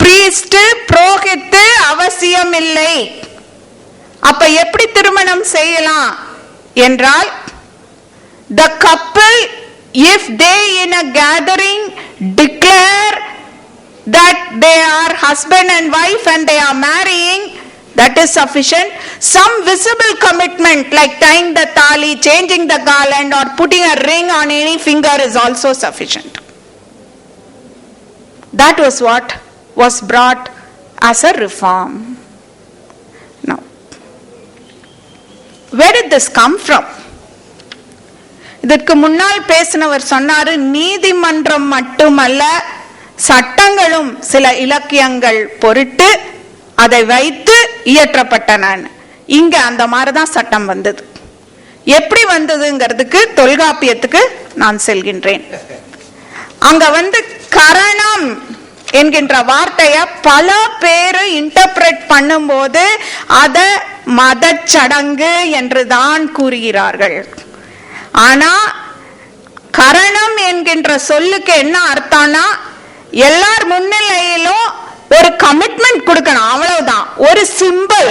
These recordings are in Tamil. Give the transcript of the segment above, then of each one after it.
priest புரோகித்து அவசியம் இல்லை. அப்ப எப்படி திருமணம் செய்யலாம் என்றால், the couple, if they in a gathering declare that they are husband and wife and they are marrying, that is sufficient. Some visible commitment like tying the tali, changing the garland or putting a ring on any finger is also sufficient. That was what was brought as a reform. Now, where did this come from? இதற்கு முன்னால் பேசினவர் சொன்னாரு, நீதிமன்றம் மட்டுமல்ல சட்டங்களும் சில இலக்கியங்கள் பொருட்டு அதை வைத்து இயற்றப்பட்டன. இங்க அந்த மாதிரிதான் சட்டம் வந்தது. எப்படி வந்ததுங்கிறதுக்கு தொல்காப்பியத்துக்கு நான் செல்கின்றேன். அங்க கரணம் என்கின்ற வார்த்தைய பல பேரு இன்டர்பிரேட் பண்ணும்போது அத மத சடங்கு என்றுதான் கூறுகிறார்கள். ஆனா கரணம் என்கின்ற சொல்லுக்கு என்ன அர்த்தம்னா, எல்லார் முன்னிலையிலும் ஒரு கமிட்மெண்ட் கொடுக்கணும், அவ்வளவுதான். ஒரு சிம்பிள்,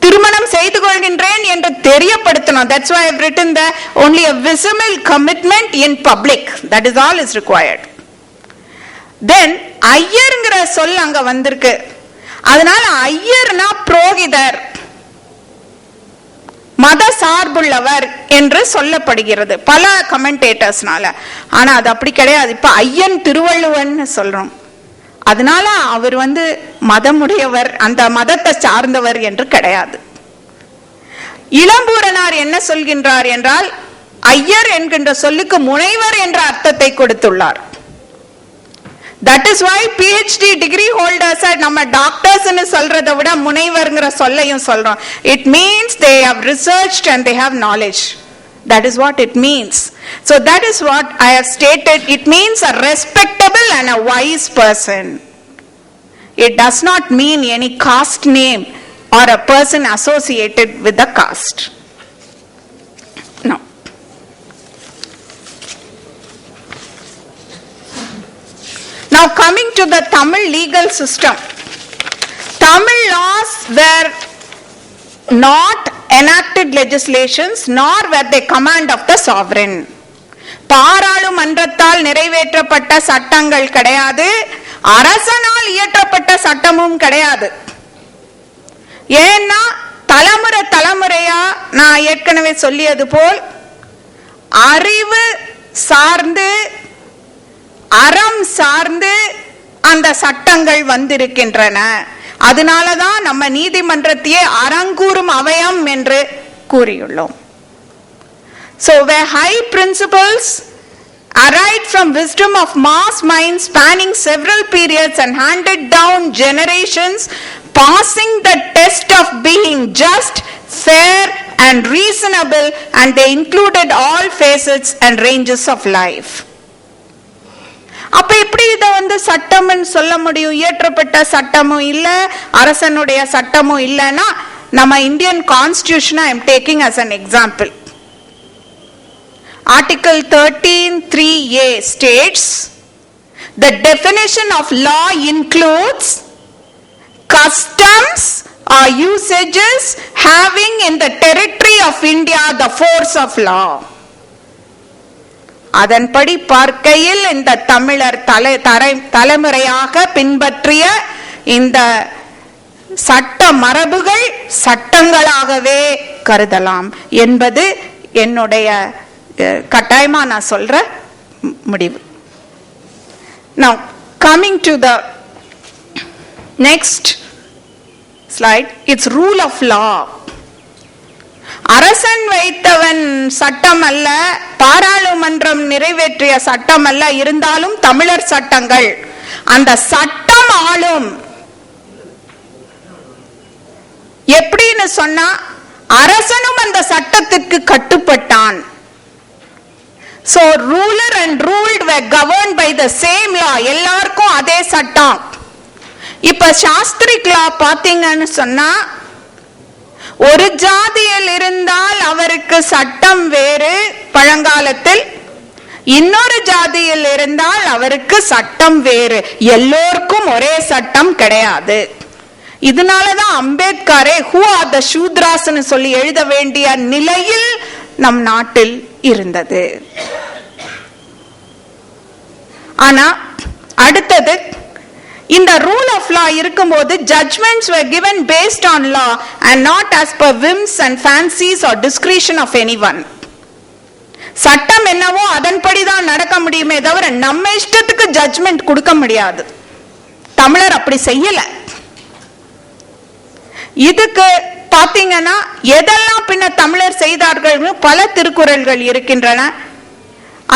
திருமணம் செய்து கொள்கின்றேன் என்று தெரியப்படுத்தணும். That's why I've written the only a visible commitment in public. That is all is required. Then ஐயர்ங்கிற சொல் அங்க வந்திருக்கு. அதனால ஐயர்னா புரோகிதர், மத சார்புள்ளவர் என்று சொல்லப்படுகிறது பல கமெண்டேட்டர்ஸ்னால. ஆனா அது அப்படி கிடையாது. இப்ப ஐயன் திருவள்ளுவன் சொல்றோம். அதனால அவர் மதமுடையவர், அந்த மதத்தை சார்ந்தவர் என்று கிடையாது. இளம்பூரனார் என்ன சொல்கின்றார் என்றால், ஐயர் என்கின்ற சொல்லுக்கு முனைவர் என்ற அர்த்தத்தை கொடுத்துள்ளார். That is why PhD degree holders நம்ம டாக்டர்ஸ் சொல்றதை விட முனைவர்ங்கிற சொல்லையும் சொல்றோம். It means they have researched and they have knowledge. That is what it means. So that is what I have stated. It means a respectable and a wise person. It does not mean any caste name or a person associated with the caste. No. Now coming to the Tamil legal system. Tamil laws were not enacted legislations nor were they command of the sovereign. பாராளுமன்றத்தால் நிறைவேற்றப்பட்ட சட்டங்கள் கிடையாது, அரசனால் இயற்றப்பட்ட சட்டமும் கிடையாது. ஏன்னா தலைமுறை தலைமுறையா நான் ஏற்கனவே சொல்லியது போல் அறிவு சார்ந்து அறம் சார்ந்து அந்த சட்டங்கள் வந்திருக்கின்றன. அதனாலதான் நம்ம நீதிமன்றத்தையே அறங்கூறும் அவயம் என்று கூறியுள்ளோம். So where high principles arrived from wisdom of mass minds spanning several periods and handed down generations, passing the test of being just, fair and reasonable, and they included all facets and ranges of life. அப்ப எப்படி இதை சட்டம் சொல்ல முடியும்? இயற்றப்பட்ட சட்டமும் இல்ல, அரசனுடைய சட்டமும் இல்லைன்னா நம்ம Indian constitution I am taking as an example. Article 13(3)(a) states the definition of law includes customs or usages having in the territory of India the force of law. அதன்படி பார்க்கையில் இந்த தமிழர் தலைமுறையாக பின்பற்றிய இந்த சட்ட மரபுகள் சட்டங்களாகவே கருதலாம் என்பது என்னுடைய கட்டாயமா நான் சொல்ற முடிவு. Now coming to the next slide, it's rule of law. அரசன் வைத்தவன் சட்டம் அல்ல, பாராளுமன்றம் நிறைவேற்றிய சட்டம் அல்ல, இருந்தாலும் தமிழர் சட்டங்கள் அந்த சட்டம் ஆளும். எப்படின்னு சொன்னா அரசனும் அந்த சட்டத்திற்கு கட்டுப்பட்டான். So ruler and ruled were governed by the same law. எல்லாருக்கும் அதே சட்டம். இப்ப சாஸ்திரிக் லா பாத்தீங்கன்னு சொன்னா ஒரு ஜாதியில் இருந்தால் அவருக்கு சட்டம் வேறு பழங்காலத்தில், இன்னொரு ஜாதியில் இருந்தால் அவருக்கு சட்டம் வேறு, எல்லோருக்கும் ஒரே சட்டம் கிடையாது. இதனாலதான் அம்பேத்கரே ஹூ ஆர் த சூத்ராஸ் சொல்லி எழுத வேண்டிய நிலையில் நம் நாட்டில் இருந்தது. ஆனா அடுத்தது, இந்த ரூல் ஆஃப் லா இருக்கும்போது judgments were given based on law and not as per whims and fancies or discretion of anyone. சட்டம் என்னவோ அதன்படிதான் நடக்க முடியுமே தவிர நம்ம இஷ்டத்துக்கு ஜட்ஜ்மெண்ட் கொடுக்க முடியாது. தமிழர் அப்படி செய்யல. இதுக்கு பாத்தீங்கன்னா எதெல்லாம் பின்ன தமிழர் செய்தார்கள் பல திருக்குறள்கள் இருக்கின்றன.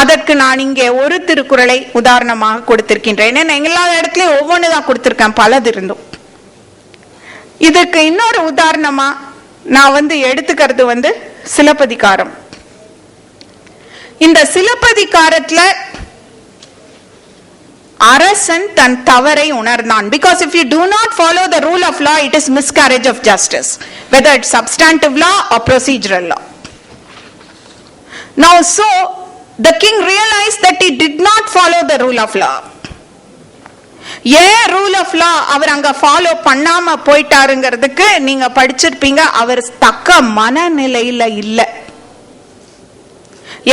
அதற்கு நான் இங்கே ஒரு திருக்குறளை உதாரணமாக கொடுத்திருக்கின்றேன். எல்லா இடத்துலயும் ஒவ்வொன்றுதான் கொடுத்திருக்கேன், பலது இருந்தும். இதுக்கு இன்னொரு உதாரணமா நான் எடுத்துக்கிறது சிலப்பதிகாரம். இந்த சிலப்பதிகாரத்துல அரசன் தன் தவறை உணர்ந்தான். Because if you do not follow the rule of law, it is miscarriage of justice, whether it's substantive law or procedural law. Now, so the king realized that he did not follow the rule of law. ஏன் ரூல் ஆஃப் லா அவர் அங்க ஃபாலோ பண்ணாம போயிட்டாருங்கிறதுக்கு நீங்க படிச்சிருப்பீங்க. அவர் தக்க மனநிலையில இல்ல.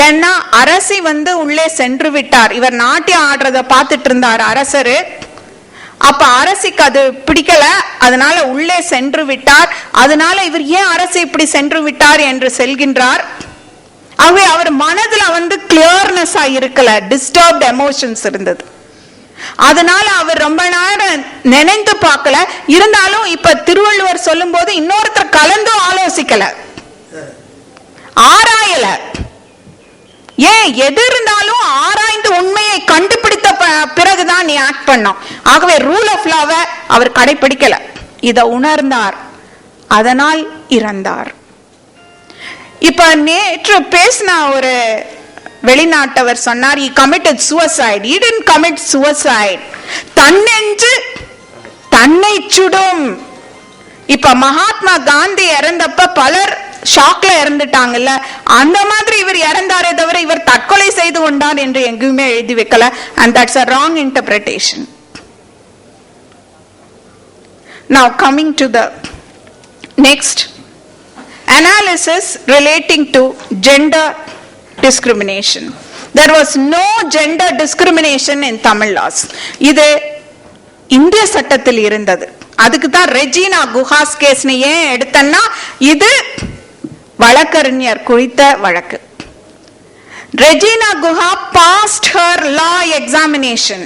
ஏன்னா அரசி உள்ளே சென்று விட்டார். இவர் நாட்டியம் ஆடுறத பார்த்துட்டு இருந்தார் அரசரு. அப்ப அரசிக்கு அது பிடிக்கல, அதனால உள்ளே சென்று விட்டார். அதனால இவர் ஏன் அரசி இப்படி சென்று விட்டார் என்று செல்கின்றார். ஆகவே அவர் மனதுல கிளியர்னஸா இருக்கல, டிஸ்டர்ப்ட் எமோஷன்ஸ் இருந்தது. அதனால அவர் ரொம்ப நேரம் நினைந்து பார்க்கல. இருந்தாலும் இப்ப திருவள்ளுவர் சொல்லும் போது இன்னொருத்தர் கலந்து ஆலோசிக்கல, ஆராயல. ஏன் எது இருந்தாலும் ஆராய்ந்து உண்மையை கண்டுபிடித்த பிறகுதான் நீ ஆக்ட் பண்ணோம். ஆகவே ரூல் ஆஃப் லாவை அவர் கடைபிடிக்கல. இத உணர்ந்தார், அதனால் இறந்தார். இப்ப நேற்று பேசின ஒரு வெளிநாட்டவர் சொன்னார், he committed suicide. He didn't commit suicide. தன்னென்று தன்னை சுடும். இப்ப மகாத்மா காந்தி இறந்தப்ப பலர் ஷாக்ல இறந்துட்டாங்கல்ல, அந்த மாதிரி இவர் இறந்தாரே தவிர இவர் தற்கொலை செய்து கொண்டார் என்று எங்குமே எழுதி வைக்கல. and that's a wrong interpretation. Now coming to the next analysis relating to gender discrimination. There was no gender discrimination in Tamil laws. இது இந்திய சட்டத்தில் இருந்தது. அதுக்கு தான் ரெஜினா குஹாஸ் கேஸ் ஏன் எடுத்தன்னா, இது வழக்கறிஞர் குறித்த வழக்கு. Regina Guha passed her law examination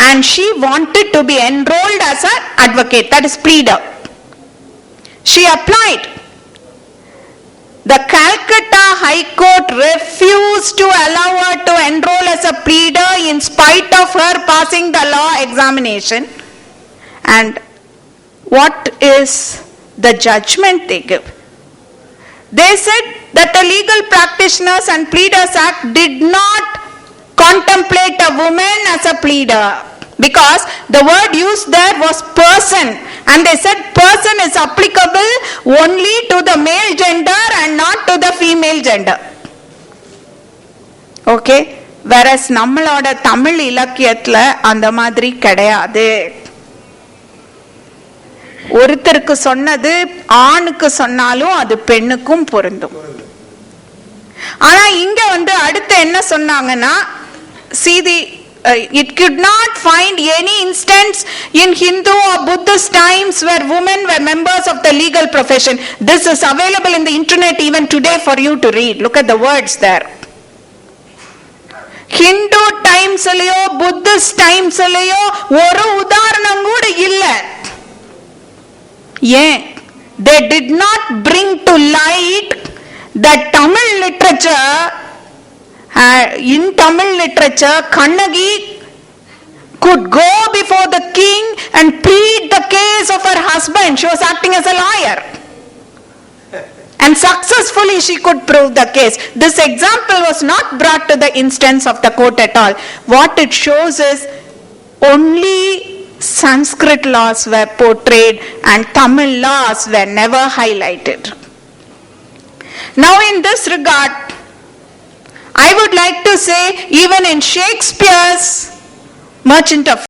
and she wanted to be enrolled as an advocate, that is pleader. She applied. The Calcutta High Court refused to allow her to enroll as a pleader in spite of her passing the law examination. And what is the judgment they give? They said that the Legal Practitioners and Pleaders Act did not contemplate a woman as a pleader, because the word used there was person, and they said person is applicable only to the male gender and not to the female gender. Okay, whereas நம்மளோட தமிழ் இலக்கியத்துல அந்த மாதிரி கிடையாது. ஒருத்தருக்கு சொன்னது ஆணுக்கு சொன்னாலும் அது பெண்ணுக்கும் பொருந்தும். ஆனா இங்க அடுத்து என்ன சொன்னாங்கன்னா, it could not find any instance in Hindu or Buddhist times where women were members of the legal profession. This is available in the internet even today for you to read. Look at the words there. Hindu times லயோ Buddhist times லயோ ஒரு உதாரணம் கூட இல்ல. ஏன்? They did not bring to light that Tamil literature, in Tamil literature, Kannagi could go before the king and plead the case of her husband. She was acting as a lawyer. And successfully she could prove the case. This example was not brought to the instance of the court at all. What it shows is only Sanskrit laws were portrayed and Tamil laws were never highlighted. Now in this regard, I would like to say, even in Shakespeare's Merchant of